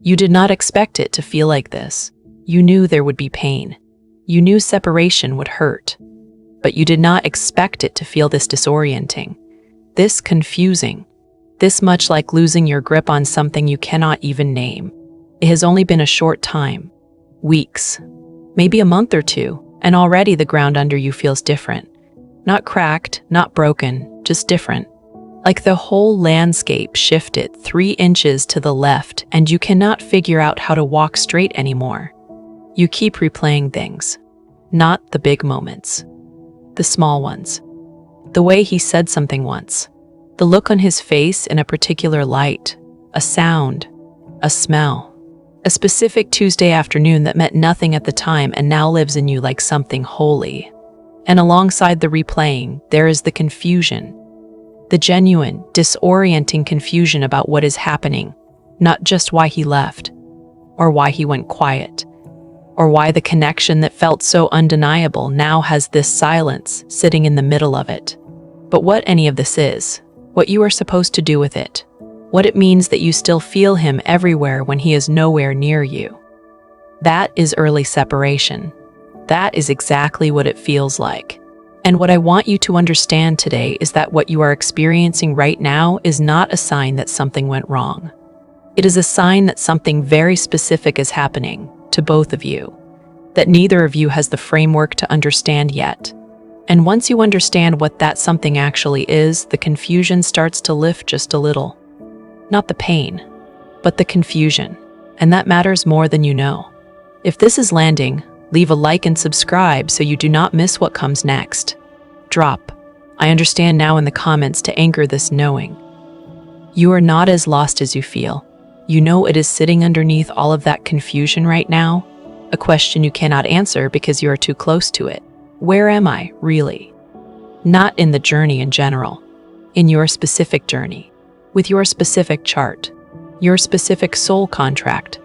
You did not expect it to feel like this. You knew there would be pain. You knew separation would hurt. But you did not expect it to feel this disorienting, this confusing, this much like losing your grip on something you cannot even name. It has only been a short time, weeks, maybe a month or two, and already the ground under you feels different. Not cracked, not broken, just different. Like the whole landscape shifted 3 inches to the left and you cannot figure out how to walk straight anymore. You keep replaying things, not the big moments, the small ones. The way he said something once, the look on his face in a particular light, a sound, a smell, a specific Tuesday afternoon that meant nothing at the time and now lives in you like something holy. And alongside the replaying, there is the confusion. The genuine, disorienting confusion about what is happening, not just why he left, or why he went quiet, or why the connection that felt so undeniable now has this silence sitting in the middle of it. But what any of this is, what you are supposed to do with it, what it means that you still feel him everywhere when he is nowhere near you. That is early separation. That is exactly what it feels like. And what I want you to understand today is that what you are experiencing right now is not a sign that something went wrong. It is a sign that something very specific is happening to both of you, that neither of you has the framework to understand yet. And once you understand what that something actually is, the confusion starts to lift just a little. Not the pain, but the confusion. And that matters more than you know. If this is landing, leave a like and subscribe so you do not miss what comes next. Drop "I understand now" in the comments to anchor this knowing. You are not as lost as you feel. You know it is sitting underneath all of that confusion right now, a question you cannot answer because you are too close to it. Where am I, really? Not in the journey in general, in your specific journey, with your specific chart, your specific soul contract.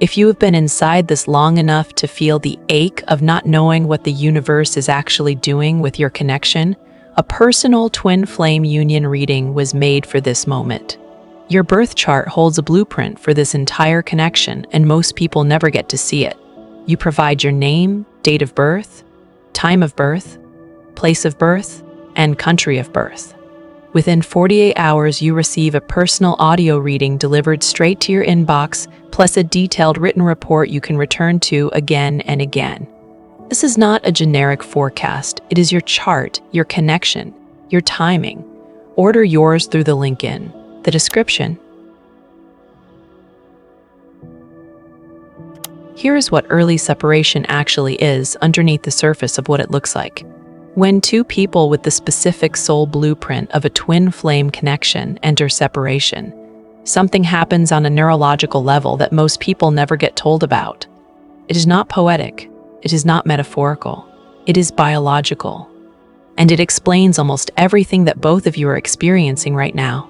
If you have been inside this long enough to feel the ache of not knowing what the universe is actually doing with your connection, a personal twin flame union reading was made for this moment. Your birth chart holds a blueprint for this entire connection, and most people never get to see it. You provide your name, date of birth, time of birth, place of birth, and country of birth. Within 48 hours, you receive a personal audio reading delivered straight to your inbox, plus a detailed written report you can return to again and again. This is not a generic forecast. It is your chart, your connection, your timing. Order yours through the link in the description. Here is what early separation actually is underneath the surface of what it looks like. When 2 people with the specific soul blueprint of a twin flame connection enter separation, something happens on a neurological level that most people never get told about. It is not poetic. It is not metaphorical. It is biological. And it explains almost everything that both of you are experiencing right now.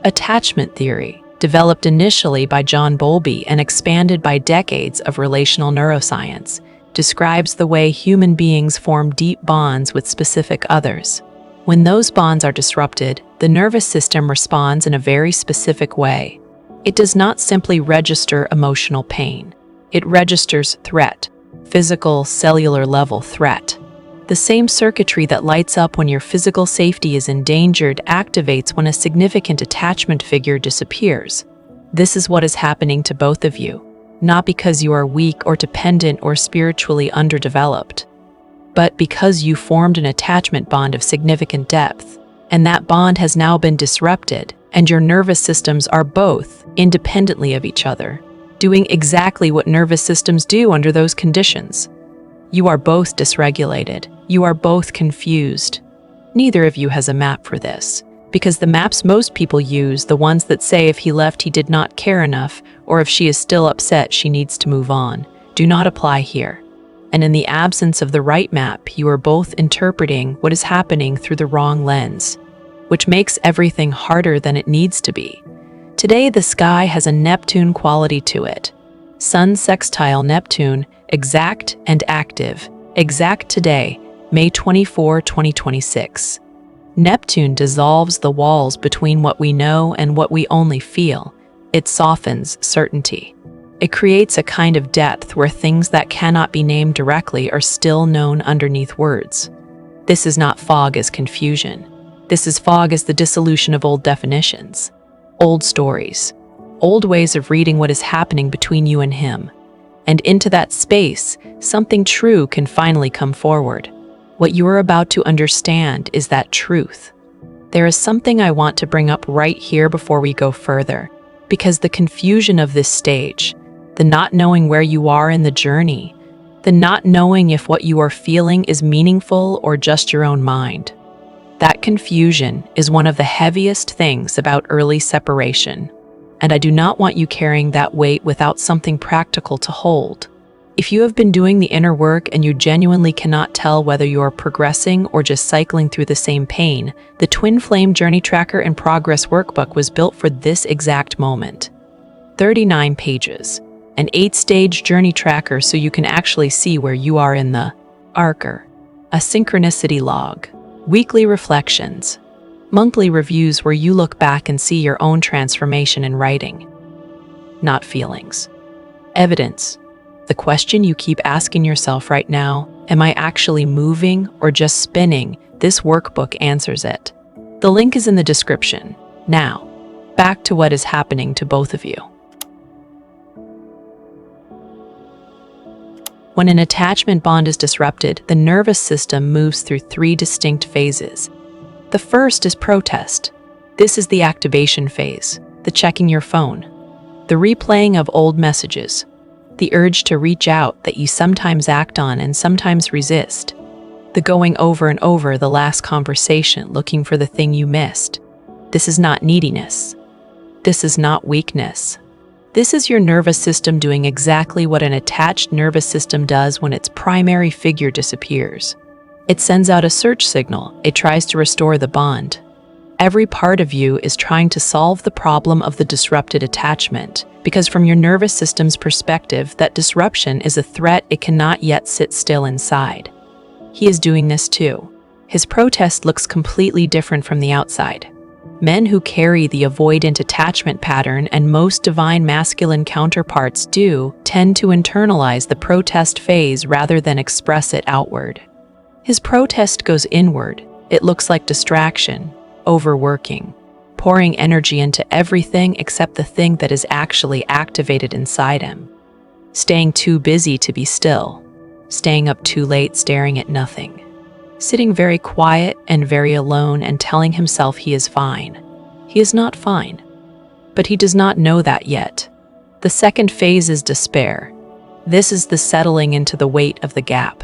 Attachment theory, developed initially by John Bowlby and expanded by decades of relational neuroscience, describes the way human beings form deep bonds with specific others. When those bonds are disrupted, the nervous system responds in a very specific way. It does not simply register emotional pain. It registers threat, physical, cellular level threat. The same circuitry that lights up when your physical safety is endangered activates when a significant attachment figure disappears. This is what is happening to both of you. Not because you are weak or dependent or spiritually underdeveloped, but because you formed an attachment bond of significant depth, and that bond has now been disrupted, and your nervous systems are both, independently of each other, doing exactly what nervous systems do under those conditions. You are both dysregulated. You are both confused. Neither of you has a map for this, because the maps most people use, the ones that say if he left he did not care enough, or if she is still upset she needs to move on, do not apply here. And in the absence of the right map, you are both interpreting what is happening through the wrong lens, which makes everything harder than it needs to be. Today, the sky has a Neptune quality to it. Sun sextile Neptune, exact and active. Exact today, May 24, 2026. Neptune dissolves the walls between what we know and what we only feel. It softens certainty. It creates a kind of depth where things that cannot be named directly are still known underneath words. This is not fog as confusion. This is fog as the dissolution of old definitions, old stories, old ways of reading what is happening between you and him. And into that space, something true can finally come forward. What you are about to understand is that truth. There is something I want to bring up right here before we go further, because the confusion of this stage, the not knowing where you are in the journey, the not knowing if what you are feeling is meaningful or just your own mind. That confusion is one of the heaviest things about early separation, and I do not want you carrying that weight without something practical to hold. If you have been doing the inner work and you genuinely cannot tell whether you are progressing or just cycling through the same pain, the Twin Flame Journey Tracker and Progress Workbook was built for this exact moment. 39 pages, an 8-stage journey tracker so you can actually see where you are in the arc, a synchronicity log, weekly reflections, monthly reviews where you look back and see your own transformation in writing, not feelings. Evidence. The question you keep asking yourself right now, am I actually moving or just spinning? This workbook answers it. The link is in the description. Now, back to what is happening to both of you. When an attachment bond is disrupted, the nervous system moves through 3 distinct phases. The first is protest. This is the activation phase, the checking your phone, the replaying of old messages, the urge to reach out that you sometimes act on and sometimes resist, the going over and over the last conversation looking for the thing you missed. This is not neediness. This is not weakness. This is your nervous system doing exactly what an attached nervous system does when its primary figure disappears. It sends out a search signal. It tries to restore the bond. Every part of you is trying to solve the problem of the disrupted attachment, because from your nervous system's perspective, that disruption is a threat it cannot yet sit still inside. He is doing this too. His protest looks completely different from the outside. Men who carry the avoidant attachment pattern, and most divine masculine counterparts do, tend to internalize the protest phase rather than express it outward. His protest goes inward. It looks like distraction, overworking, pouring energy into everything except the thing that is actually activated inside him. Staying too busy to be still, staying up too late staring at nothing, sitting very quiet and very alone and telling himself he is fine. He is not fine, but he does not know that yet. The second phase is despair. This is the settling into the weight of the gap,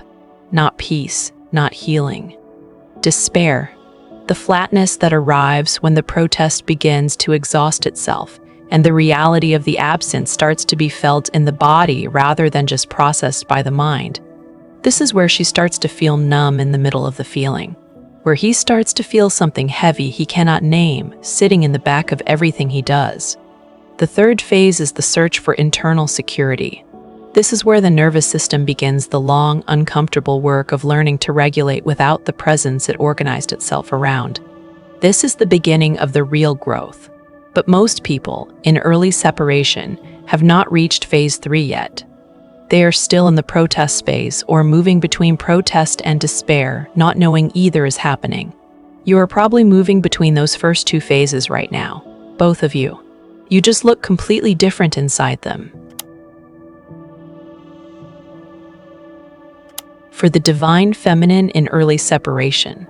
not peace, not healing. Despair, the flatness that arrives when the protest begins to exhaust itself, and the reality of the absence starts to be felt in the body rather than just processed by the mind. This is where she starts to feel numb in the middle of the feeling, where he starts to feel something heavy he cannot name, sitting in the back of everything he does. The third phase is the search for internal security. This is where the nervous system begins the long, uncomfortable work of learning to regulate without the presence it organized itself around. This is the beginning of the real growth. But most people, in early separation, have not reached phase 3 yet. They are still in the protest phase or moving between protest and despair, not knowing either is happening. You are probably moving between those first 2 phases right now, both of you. You just look completely different inside them. For the divine feminine in early separation,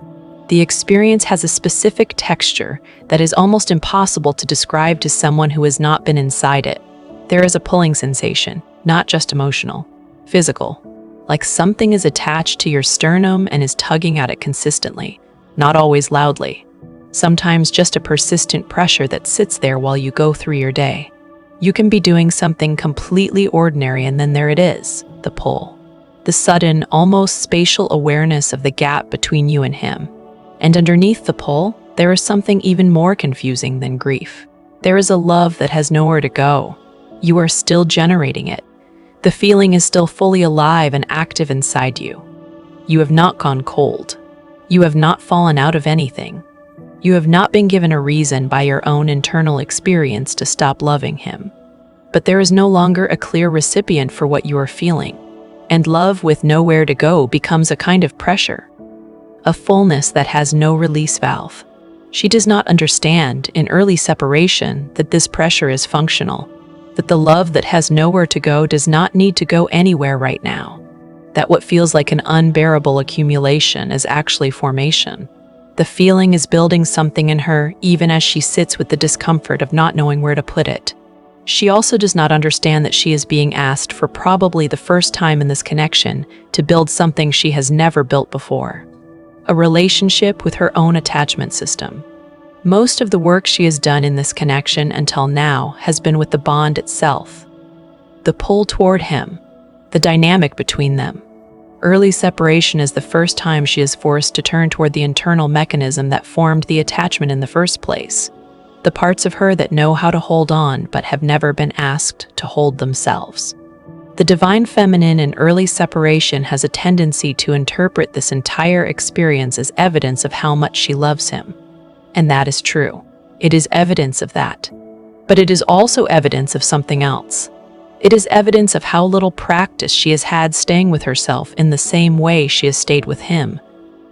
the experience has a specific texture that is almost impossible to describe to someone who has not been inside it. There is a pulling sensation, not just emotional, physical, like something is attached to your sternum and is tugging at it consistently, not always loudly. Sometimes just a persistent pressure that sits there while you go through your day. You can be doing something completely ordinary and then there it is, the pull. The sudden, almost spatial awareness of the gap between you and him. And underneath the pull, there is something even more confusing than grief. There is a love that has nowhere to go. You are still generating it. The feeling is still fully alive and active inside you. You have not gone cold. You have not fallen out of anything. You have not been given a reason by your own internal experience to stop loving him. but there is no longer a clear recipient for what you are feeling, and love with nowhere to go becomes a kind of pressure, a fullness that has no release valve. She does not understand, in early separation, that this pressure is functional, that the love that has nowhere to go does not need to go anywhere right now, that what feels like an unbearable accumulation is actually formation. The feeling is building something in her, even as she sits with the discomfort of not knowing where to put it. She also does not understand that she is being asked, for probably the first time in this connection, to build something she has never built before. A relationship with her own attachment system. Most of the work she has done in this connection until now has been with the bond itself. The pull toward him, the dynamic between them. Early separation is the first time she is forced to turn toward the internal mechanism that formed the attachment in the first place. The parts of her that know how to hold on but have never been asked to hold themselves. The divine feminine in early separation has a tendency to interpret this entire experience as evidence of how much she loves him. And that is true. It is evidence of that. But it is also evidence of something else. It is evidence of how little practice she has had staying with herself in the same way she has stayed with him.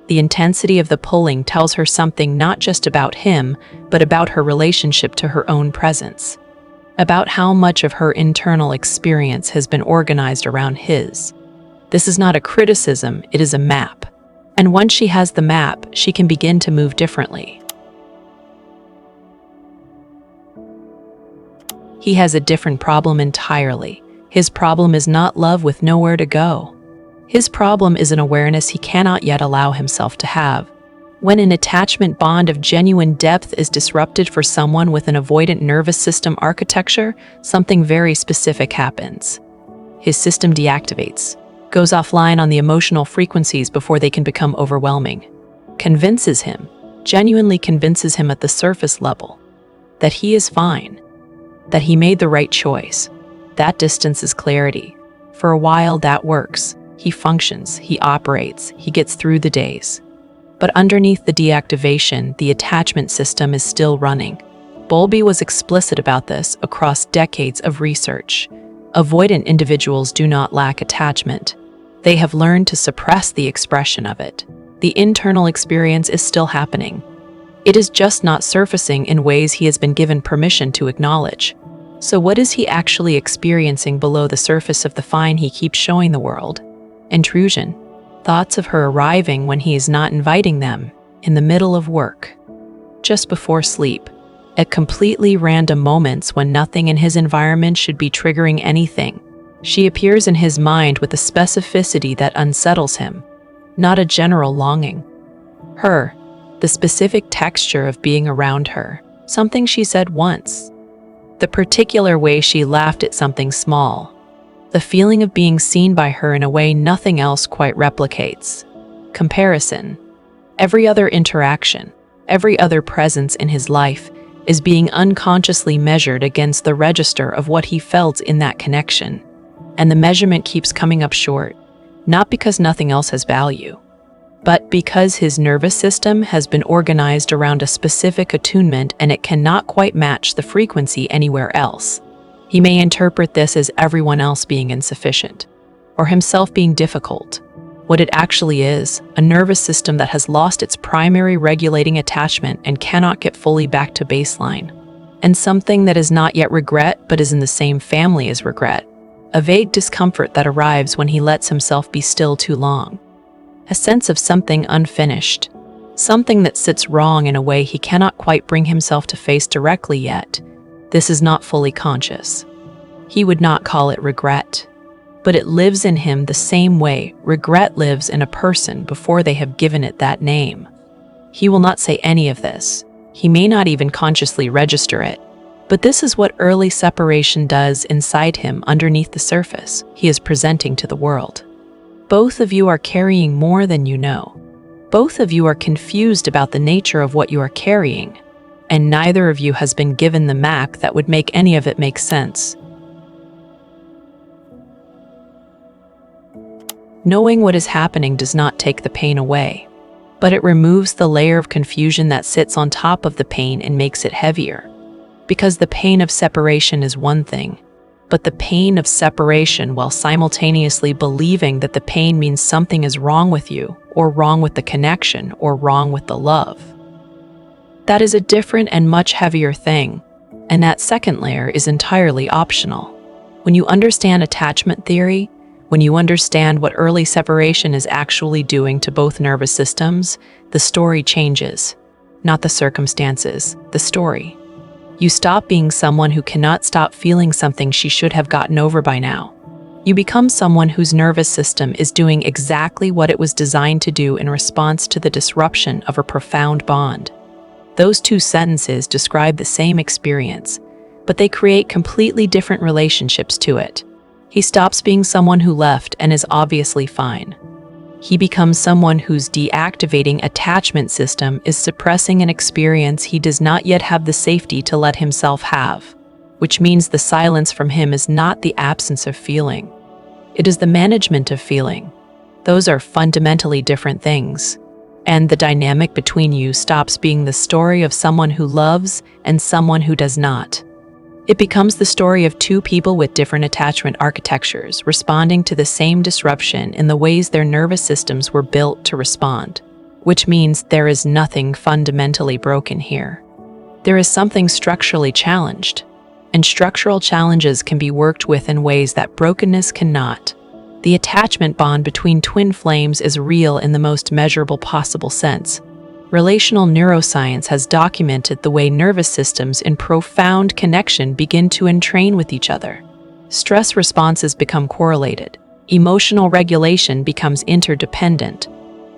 The intensity of the pulling tells her something not just about him, but about her relationship to her own presence. About how much of her internal experience has been organized around his. This is not a criticism, it is a map. And once she has the map, she can begin to move differently. He has a different problem entirely. His problem is not love with nowhere to go. His problem is an awareness he cannot yet allow himself to have. When an attachment bond of genuine depth is disrupted for someone with an avoidant nervous system architecture, something very specific happens. His system deactivates, goes offline on the emotional frequencies before they can become overwhelming, convinces him, genuinely convinces him at the surface level, that he is fine, that he made the right choice. That distance is clarity. For a while that works. He functions, he operates, he gets through the days. But underneath the deactivation, the attachment system is still running. Bowlby was explicit about this across decades of research. Avoidant individuals do not lack attachment. They have learned to suppress the expression of it. The internal experience is still happening. It is just not surfacing in ways he has been given permission to acknowledge. So what is he actually experiencing below the surface of the fine he keeps showing the world? Intrusion. Thoughts of her arriving when he is not inviting them, in the middle of work, just before sleep, at completely random moments when nothing in his environment should be triggering anything. She appears in his mind with a specificity that unsettles him, not a general longing. Her, the specific texture of being around her, something she said once. The particular way she laughed at something small. The feeling of being seen by her in a way nothing else quite replicates. Comparison. Every other interaction, every other presence in his life is being unconsciously measured against the register of what he felt in that connection. And the measurement keeps coming up short, not because nothing else has value, but because his nervous system has been organized around a specific attunement and it cannot quite match the frequency anywhere else. He may interpret this as everyone else being insufficient, or himself being difficult. What it actually is, a nervous system that has lost its primary regulating attachment and cannot get fully back to baseline. And something that is not yet regret but is in the same family as regret. A vague discomfort that arrives when he lets himself be still too long. A sense of something unfinished, something that sits wrong in a way he cannot quite bring himself to face directly yet. This is not fully conscious. He would not call it regret, but it lives in him the same way regret lives in a person before they have given it that name. He will not say any of this. He may not even consciously register it. But this is what early separation does inside him underneath the surface he is presenting to the world. Both of you are carrying more than you know. Both of you are confused about the nature of what you are carrying, and neither of you has been given the map that would make any of it make sense. Knowing what is happening does not take the pain away, but it removes the layer of confusion that sits on top of the pain and makes it heavier. Because the pain of separation is one thing, but the pain of separation while simultaneously believing that the pain means something is wrong with you, or wrong with the connection, or wrong with the love. That is a different and much heavier thing, and that second layer is entirely optional. When you understand attachment theory, when you understand what early separation is actually doing to both nervous systems, the story changes. Not the circumstances, the story. You stop being someone who cannot stop feeling something she should have gotten over by now. You become someone whose nervous system is doing exactly what it was designed to do in response to the disruption of a profound bond. Those two sentences describe the same experience, but they create completely different relationships to it. He stops being someone who left and is obviously fine. He becomes someone whose deactivating attachment system is suppressing an experience he does not yet have the safety to let himself have, which means the silence from him is not the absence of feeling. It is the management of feeling. Those are fundamentally different things. And the dynamic between you stops being the story of someone who loves and someone who does not. It becomes the story of two people with different attachment architectures responding to the same disruption in the ways their nervous systems were built to respond, which means there is nothing fundamentally broken here. There is something structurally challenged, and structural challenges can be worked with in ways that brokenness cannot. The attachment bond between twin flames is real in the most measurable possible sense. Relational neuroscience has documented the way nervous systems in profound connection begin to entrain with each other. Stress responses become correlated. Emotional regulation becomes interdependent.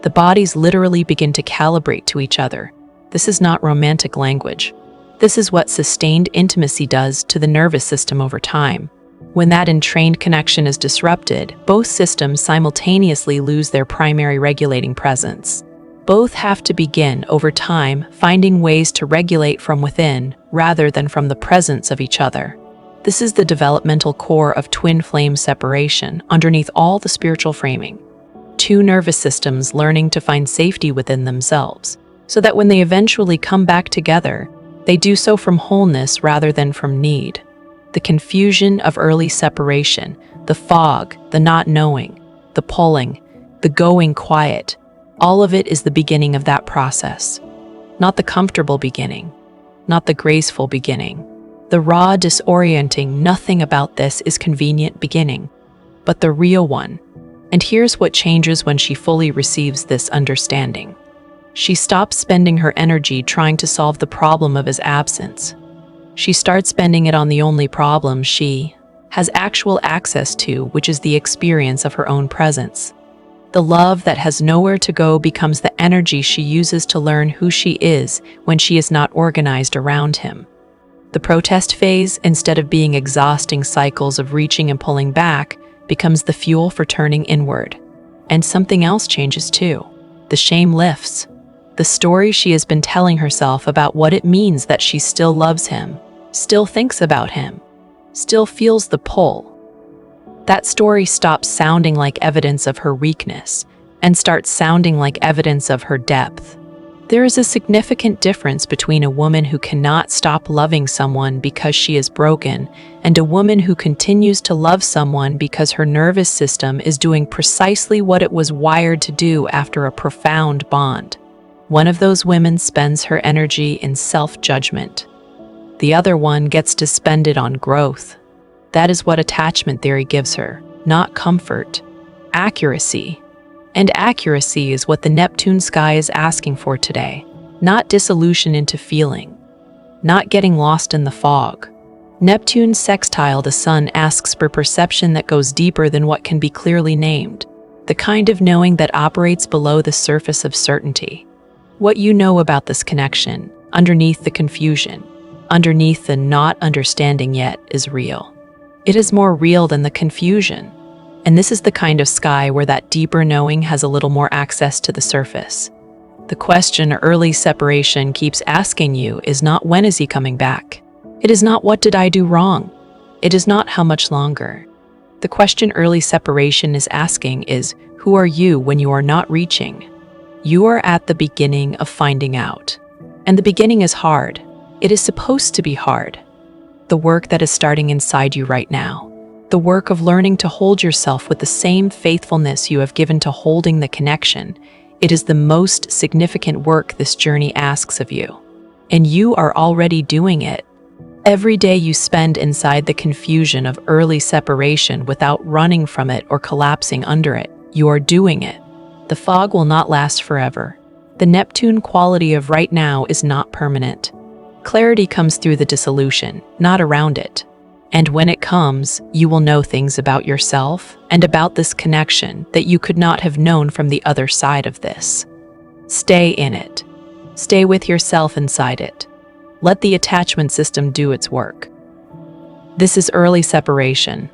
The bodies literally begin to calibrate to each other. This is not romantic language. This is what sustained intimacy does to the nervous system over time. When that entrained connection is disrupted, both systems simultaneously lose their primary regulating presence. Both have to begin, over time, finding ways to regulate from within rather than from the presence of each other. This is the developmental core of twin flame separation, underneath all the spiritual framing. Two nervous systems learning to find safety within themselves, so that when they eventually come back together, they do so from wholeness rather than from need. The confusion of early separation, the fog, the not knowing, the pulling, the going quiet, all of it is the beginning of that process. Not the comfortable beginning, not the graceful beginning. The raw, disorienting, nothing about this is convenient beginning, but the real one. And here's what changes when she fully receives this understanding. She stops spending her energy trying to solve the problem of his absence. She starts spending it on the only problem she has actual access to, which is the experience of her own presence. The love that has nowhere to go becomes the energy she uses to learn who she is when she is not organized around him. The protest phase, instead of being exhausting cycles of reaching and pulling back, becomes the fuel for turning inward. And something else changes too. The shame lifts. The story she has been telling herself about what it means that she still loves him, still thinks about him, still feels the pull. That story stops sounding like evidence of her weakness and starts sounding like evidence of her depth. There is a significant difference between a woman who cannot stop loving someone because she is broken and a woman who continues to love someone because her nervous system is doing precisely what it was wired to do after a profound bond. One of those women spends her energy in self-judgment. The other one gets to spend it on growth. That is what attachment theory gives her, not comfort, accuracy. And accuracy is what the Neptune sky is asking for today, not dissolution into feeling, not getting lost in the fog. Neptune's sextile the sun asks for perception that goes deeper than what can be clearly named, the kind of knowing that operates below the surface of certainty. What you know about this connection, underneath the confusion, underneath the not understanding yet, is real. It is more real than the confusion. And this is the kind of sky where that deeper knowing has a little more access to the surface. The question early separation keeps asking you is not when is he coming back. It is not what did I do wrong. It is not how much longer. The question early separation is asking is who are you when you are not reaching? You are at the beginning of finding out. And the beginning is hard. It is supposed to be hard. the work that is starting inside you right now. The work of learning to hold yourself with the same faithfulness you have given to holding the connection. It is the most significant work this journey asks of you. And you are already doing it. Every day you spend inside the confusion of early separation without running from it or collapsing under it, you are doing it. The fog will not last forever. The Neptune quality of right now is not permanent. Clarity comes through the dissolution, not around it. And when it comes, you will know things about yourself and about this connection that you could not have known from the other side of this. Stay in it. Stay with yourself inside it. Let the attachment system do its work. This is early separation.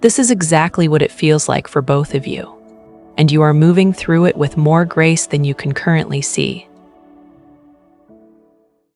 This is exactly what it feels like for both of you. And you are moving through it with more grace than you can currently see.